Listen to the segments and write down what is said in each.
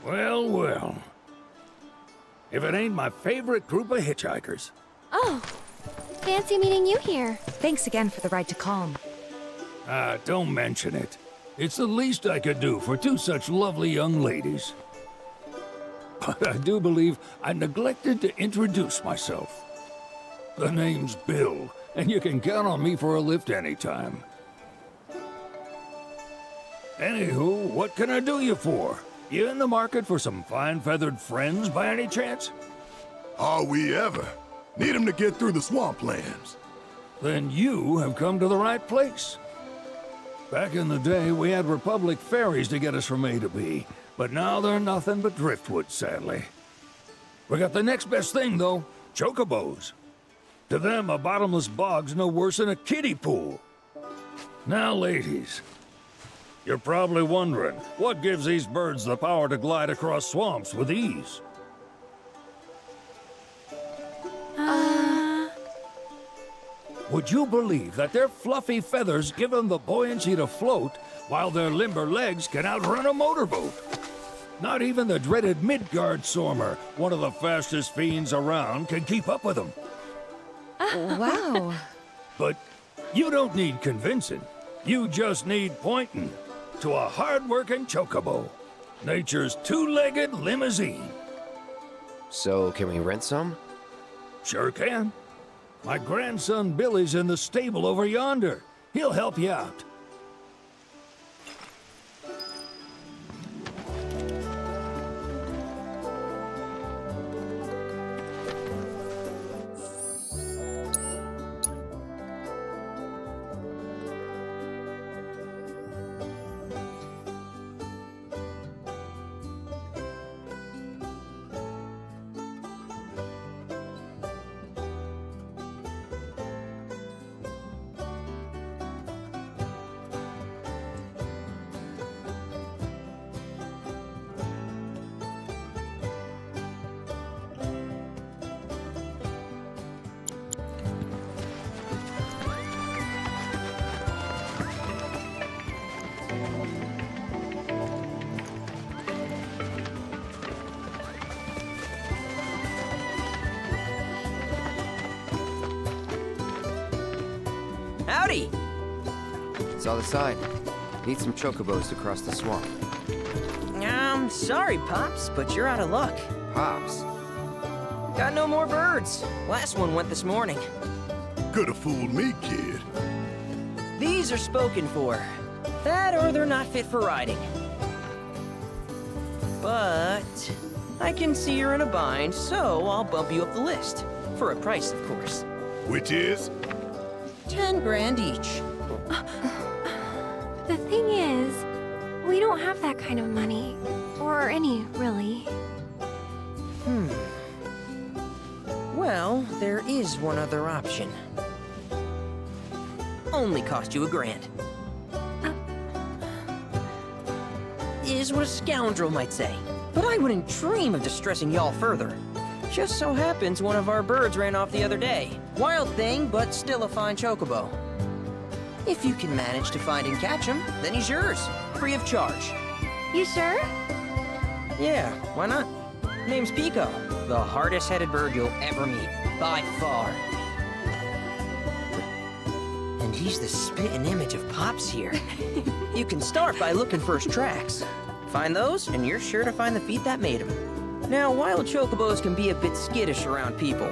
Well, well. If it ain't my favorite group of hitchhikers. Oh, fancy meeting you here. Thanks again for the ride to Calm. Don't mention it. It's the least I could do for two such lovely young ladies. But I do believe I neglected to introduce myself. The name's Bill, and you can count on me for a lift anytime. Anywho, what can I do you for? You in the market for some fine-feathered friends by any chance? Are we ever? Need 'em to get through the swamplands. Then you have come to the right place. Back in the day, we had Republic ferries to get us from A to B, but now they're nothing but driftwood, sadly. We got the next best thing, though, chocobos. To them, a bottomless bog's no worse than a kiddie pool. Now, ladies, you're probably wondering, what gives these birds the power to glide across swamps with ease? Would you believe that their fluffy feathers give them the buoyancy to float, while their limber legs can outrun a motorboat? Not even the dreaded Midgard Sormer, one of the fastest fiends around, can keep up with them. Wow. But you don't need convincing. You just need pointing to a hard-working chocobo. Nature's two-legged limousine. So, can we rent some? Sure can. My grandson Billy's in the stable over yonder. He'll help you out. Howdy! It's all the side. Need some chocobos to cross the swamp. Sorry, Pops, but you're out of luck. Pops. Got no more birds. Last one went this morning. Could've fooled me, kid. These are spoken for. That or they're not fit for riding. But I can see you're in a bind, so I'll bump you up the list. For a price, of course. Which is? 10 grand each. The thing is, we don't have that kind of money. Or any, really. Well, there is one other option. Only cost you $1,000. Is what a scoundrel might say. But I wouldn't dream of distressing y'all further. Just so happens one of our birds ran off the other day. Wild thing, but still a fine chocobo. If you can manage to find and catch him, then he's yours, free of charge. You sure? Yeah, why not? Name's Piko, the hardest-headed bird you'll ever meet, by far. And he's the spitting image of Pops here. You can start by looking for his tracks. Find those, and you're sure to find the feet that made him. Now, wild chocobos can be a bit skittish around people.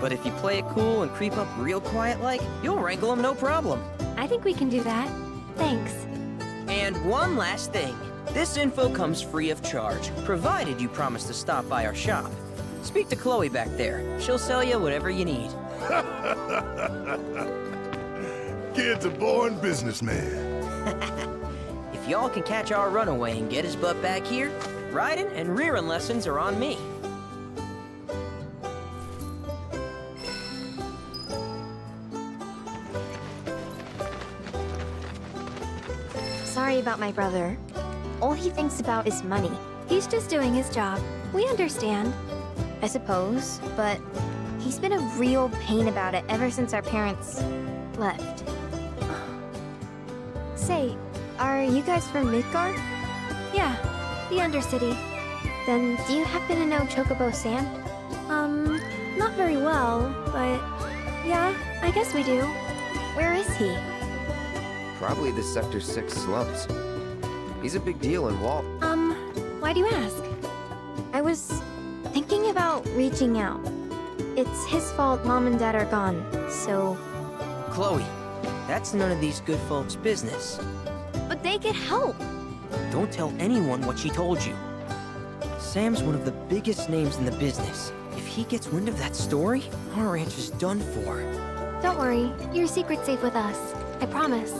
But if you play it cool and creep up real quiet-like, you'll wrangle them no problem. I think we can do that. Thanks. And one last thing. This info comes free of charge, provided you promise to stop by our shop. Speak to Chloe back there. She'll sell you whatever you need. Kid's a born businessman. If y'all can catch our runaway and get his butt back here, riding and rearing lessons are on me. Sorry about my brother. All he thinks about is money. He's just doing his job. We understand. I suppose, but he's been a real pain about it ever since our parents left. Say, are you guys from Midgard? Yeah, the Undercity. Then, do you happen to know Chocobo Sam? Not very well, but yeah, I guess we do. Where is he? Probably the Sector 6 slums. He's a big deal in Walt. Why do you ask? I was thinking about reaching out. It's his fault Mom and Dad are gone, so... Chloe, that's none of these good folks' business. But they could help! Don't tell anyone what she told you. Sam's one of the biggest names in the business. If he gets wind of that story, our ranch is done for. Don't worry, your secret's safe with us. I promise.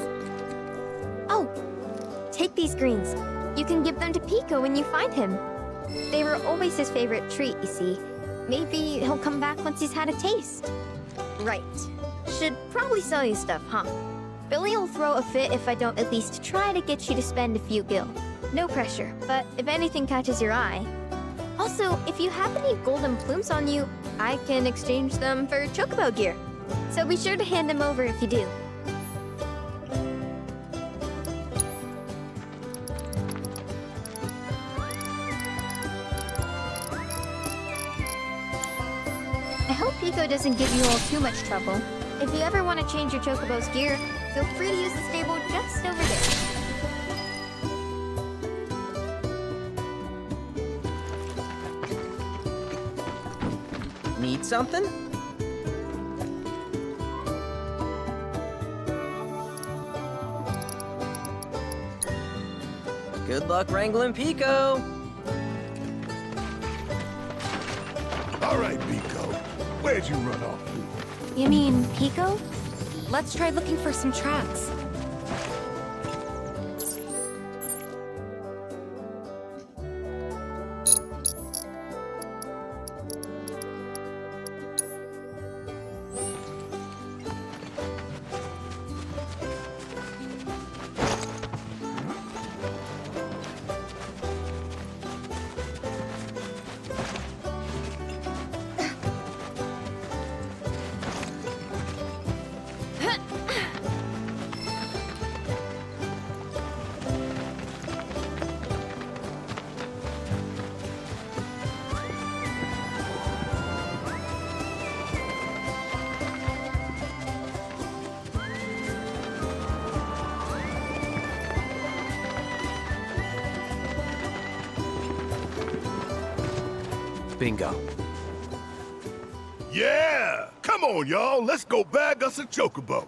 Oh! Take these greens. You can give them to Piko when you find him. They were always his favorite treat, you see. Maybe he'll come back once he's had a taste. Right. Should probably sell you stuff, huh? Billy will throw a fit if I don't at least try to get you to spend a few gil. No pressure, but if anything catches your eye... Also, if you have any golden plumes on you, I can exchange them for Chocobo gear. So be sure to hand them over if you do. I hope Piko doesn't give you all too much trouble. If you ever want to change your Chocobo's gear, feel free to use the stable just over there. Need something? Good luck wrangling Piko! All right, Piko. Where'd you run off to? You mean Piko? Let's try looking for some tracks. Bingo. Yeah! Come on, y'all. Let's go bag us a Chocobo.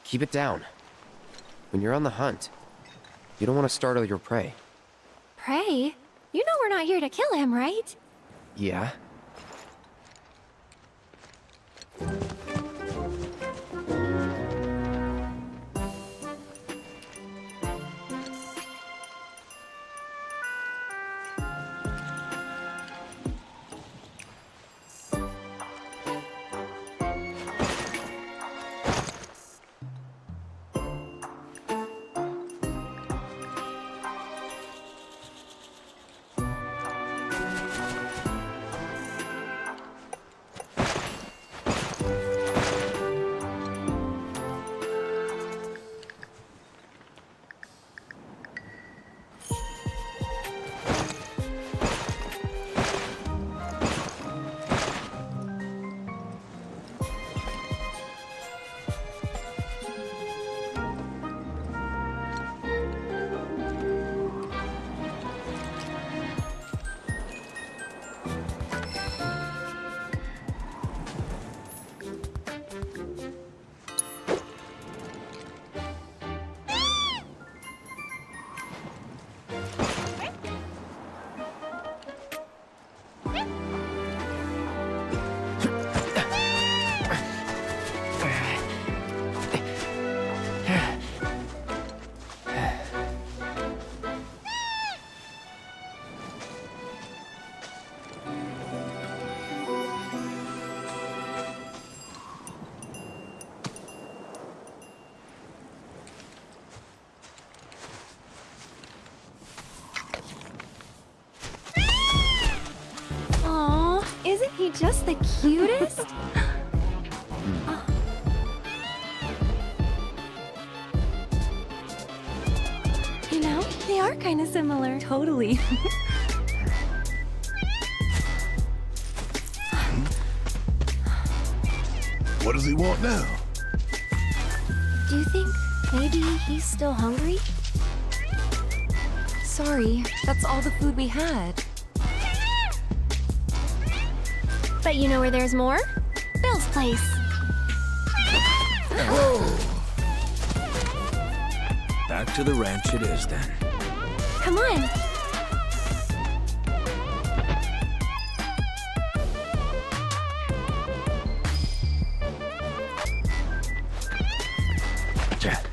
Keep it down. When you're on the hunt, you don't want to startle your prey. Prey? You know we're not here to kill him, right? Yeah? Isn't he just the cutest? You know, They are kind of similar. Totally. What does he want now? Do you think maybe he's still hungry? Sorry, that's all the food we had. But you know where there's more? Bill's place. Back to the ranch it is then. Come on. Jet.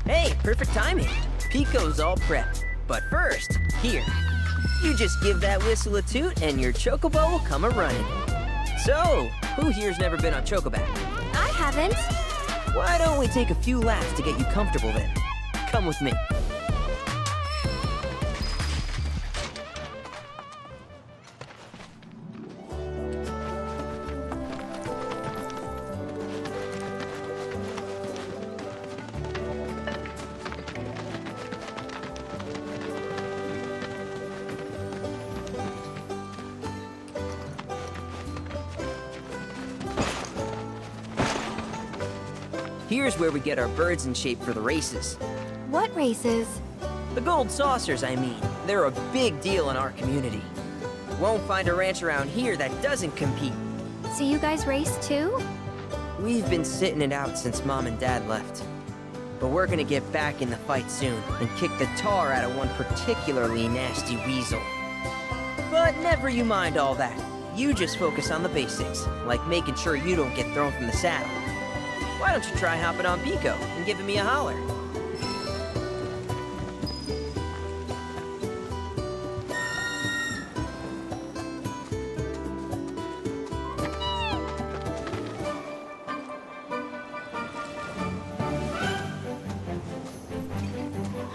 Hey, perfect timing. Piko's all prepped. But first, here. You just give that whistle a toot and your Chocobo will come a-running. So, who here's never been on Chocoback? I haven't. Why don't we take a few laps to get you comfortable then? Come with me. Here's where we get our birds in shape for the races. What races? The gold saucers, I mean. They're a big deal in our community. Won't find a ranch around here that doesn't compete. So you guys race too? We've been sitting it out since Mom and Dad left. But we're gonna get back in the fight soon and kick the tar out of one particularly nasty weasel. But never you mind all that. You just focus on the basics, like making sure you don't get thrown from the saddle. Why don't you try hopping on Piko and giving me a holler?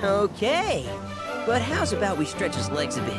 Okay, but how's about we stretch his legs a bit?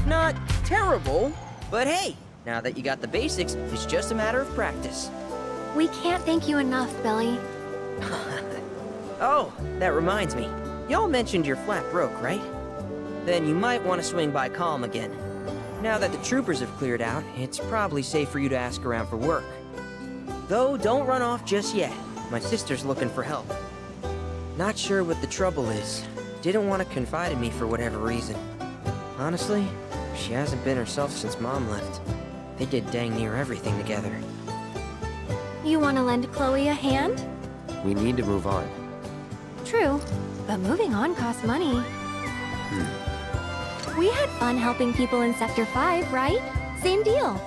Not terrible, but hey, now that you got the basics, it's just a matter of practice. We can't thank you enough, Billy. Oh, that reminds me. Y'all mentioned your flat broke, right? Then you might want to swing by Calm again. Now that the troopers have cleared out, it's probably safe for you to ask around for work. Though, don't run off just yet. My sister's looking for help. Not sure what the trouble is. Didn't want to confide in me for whatever reason. Honestly, she hasn't been herself since Mom left. They did dang near everything together. You want to lend Chloe a hand? We need to move on. True, but moving on costs money. We had fun helping people in Sector 5, right? Same deal.